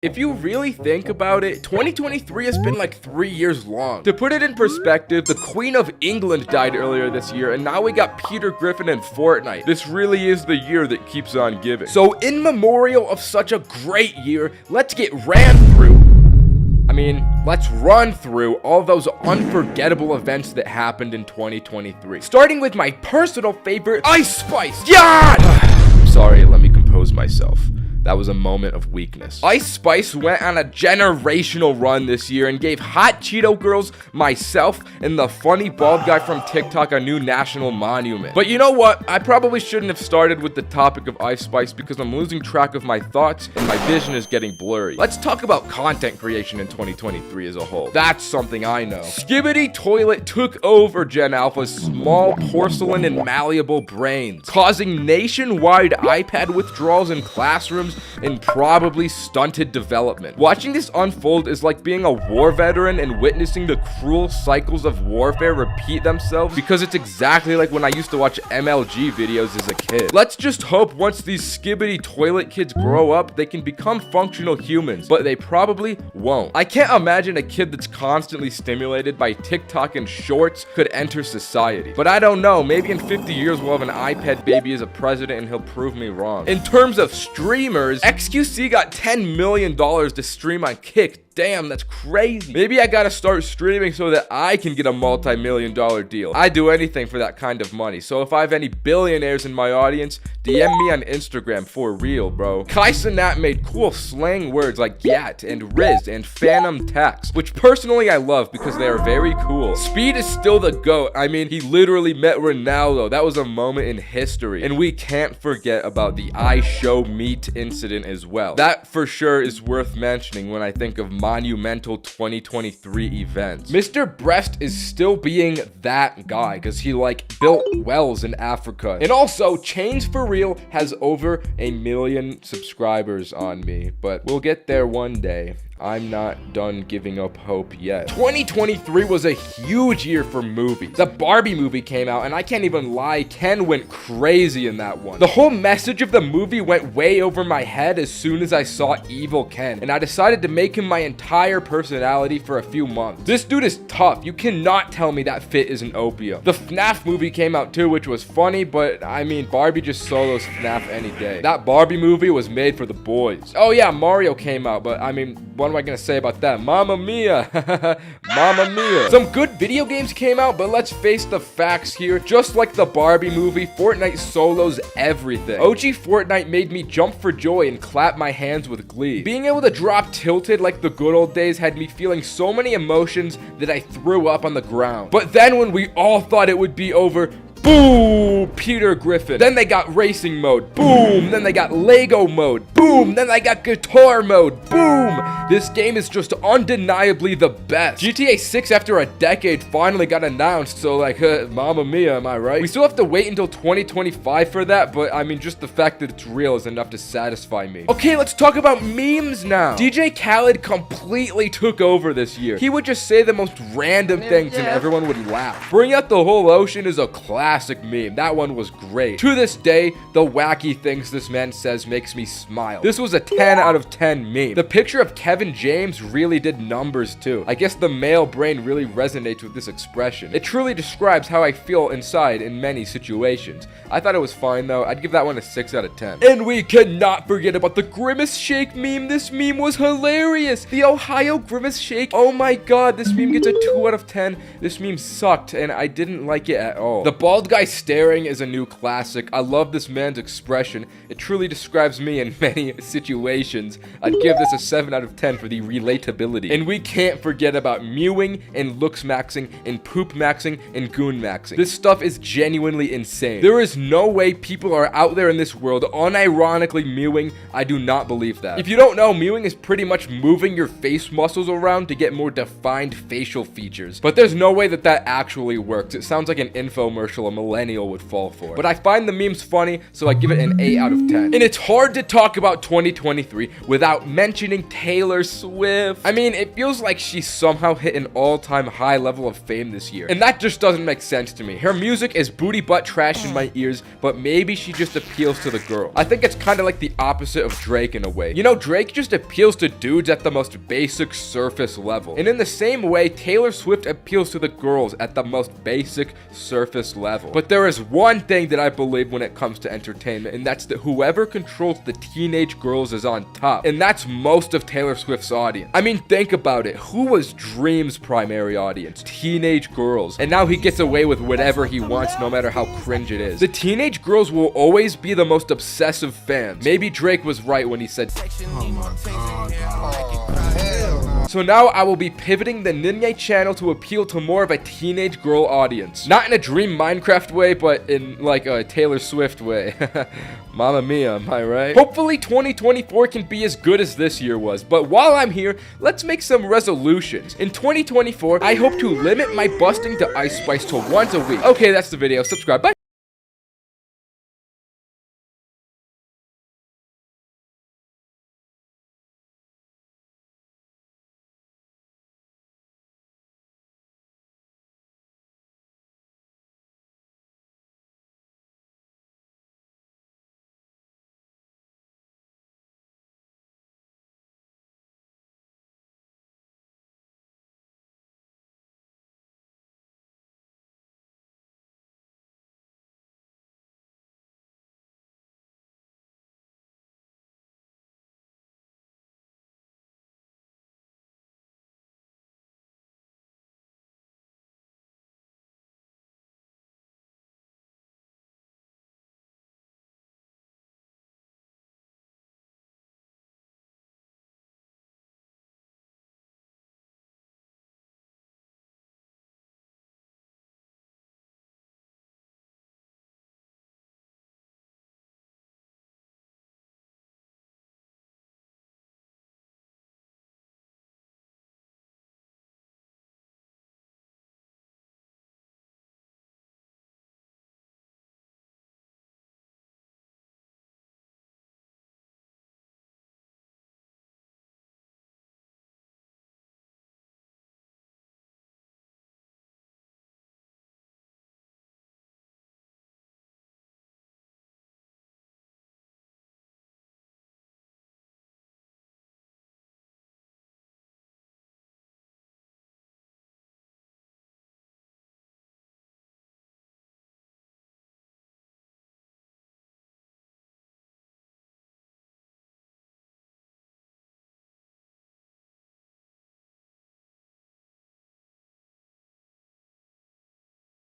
If you really think about it, 2023 has been like 3 years long. To put it in perspective, the Queen of England died earlier this year, and now we got Peter Griffin and Fortnite. This really is the year that keeps on giving. So in memorial of such a great year, let's get let's run through all those unforgettable events that happened in 2023. Starting with my personal favorite, Ice Spice. Yeah! Sorry, let me compose myself. That was a moment of weakness. Ice Spice went on a generational run this year and gave Hot Cheeto Girls, myself, and the funny bald guy from TikTok a new national monument. But you know what? I probably shouldn't have started with the topic of Ice Spice because I'm losing track of my thoughts and my vision is getting blurry. Let's talk about content creation in 2023 as a whole. That's something I know. Skibidi Toilet took over Gen Alpha's small porcelain and malleable brains, causing nationwide iPad withdrawals in classrooms and probably stunted development. Watching this unfold is like being a war veteran and witnessing the cruel cycles of warfare repeat themselves, because it's exactly like when I used to watch MLG videos as a kid. Let's just hope once these Skibidi Toilet kids grow up, they can become functional humans, but they probably won't. I can't imagine a kid that's constantly stimulated by TikTok and shorts could enter society. But I don't know, maybe in 50 years we'll have an iPad baby as a president and he'll prove me wrong. In terms of streamers, XQC got $10 million to stream on Kick. Damn, that's crazy. Maybe I gotta start streaming so that I can get a multi-million-dollar deal. I'd do anything for that kind of money. So if I have any billionaires in my audience, DM me on Instagram for real, bro. Kai Cenat made cool slang words like yat and riz and phantom tax, which personally I love because they are very cool. Speed is still the GOAT. I mean, he literally met Ronaldo. That was a moment in history. And we can't forget about the I Show Meat incident as well. That for sure is worth mentioning when I think of monumental 2023 events. Mr. Breast is still being that guy because he built wells in Africa. And also, Chains for Real has over 1 million subscribers on me, but we'll get there one day. I'm not done giving up hope yet. 2023 was a huge year for movies. The Barbie movie came out, and I can't even lie, Ken went crazy in that one. The whole message of the movie went way over my head as soon as I saw Evil Ken, and I decided to make him my entire personality for a few months. This dude is tough. You cannot tell me that fit isn't opium. The FNAF movie came out too, which was funny, but I mean, Barbie just solos FNAF any day. That Barbie movie was made for the boys. Oh yeah, Mario came out, but I mean, what am I gonna say about that? Mamma mia. Mamma mia. Some good video games came out, but let's face the facts here. Just like the Barbie movie, Fortnite solos everything. OG Fortnite made me jump for joy and clap my hands with glee. Being able to drop tilted like the good old days had me feeling so many emotions that I threw up on the ground. But then when we all thought it would be over, boom, Peter Griffin. Then they got racing mode. Boom. Then they got Lego mode. Boom. Then they got guitar mode. Boom. This game is just undeniably the best. GTA 6 after a decade finally got announced, so mamma mia, am I right? We still have to wait until 2025 for that, but I mean, just the fact that it's real is enough to satisfy me. Okay, let's talk about memes now. DJ Khaled completely took over this year. He would just say the most random things and everyone would laugh. Bring Out the Whole Ocean is a classic meme. That one was great. To this day, the wacky things this man says makes me smile. This was a 10 out of 10 meme. The picture of Kevin James really did numbers too. I guess the male brain really resonates with this expression. It truly describes how I feel inside in many situations. I thought it was fine though. I'd give that one a 6 out of 10. And we cannot forget about the Grimace Shake meme. This meme was hilarious. The Ohio Grimace Shake. Oh my god, this meme gets a 2 out of 10. This meme sucked and I didn't like it at all. The bald guy staring is a new classic. I love this man's expression. It truly describes me in many situations. I'd give this a 7 out of 10 for the relatability. And we can't forget about mewing and looks maxing and poop maxing and goon maxing. This stuff is genuinely insane. There is no way people are out there in this world unironically mewing. I do not believe that. If you don't know, mewing is pretty much moving your face muscles around to get more defined facial features. But there's no way that that actually works. It sounds like an infomercial a millennial would fall for. But I find the memes funny, so I give it an 8 out of 10. And it's hard to talk about 2023 without mentioning Taylor Taylor Swift. I mean, it feels like she somehow hit an all-time high level of fame this year, and that just doesn't make sense to me. Her music is booty butt trash in my ears, but maybe she just appeals to the girl. I think it's kind of like the opposite of Drake in a way. You know, Drake just appeals to dudes at the most basic surface level, and in the same way, Taylor Swift appeals to the girls at the most basic surface level. But there is one thing that I believe when it comes to entertainment, and that's that whoever controls the teenage girls is on top, and that's most of Taylor Swift's audience. I mean, think about it. Who was Dream's primary audience? Teenage girls. And now he gets away with whatever he wants, no matter how cringe it is. The teenage girls will always be the most obsessive fans. Maybe Drake was right when he said, oh my God. So now I will be pivoting the Ninye channel to appeal to more of a teenage girl audience. Not in a Dream Minecraft way, but in like a Taylor Swift way. Mamma mia, am I right? Hopefully 2024 can be as good as this year was, but while I'm here, let's make some resolutions. In 2024, I hope to limit my busting to Ice Spice to once a week. Okay, that's the video. Subscribe. Bye.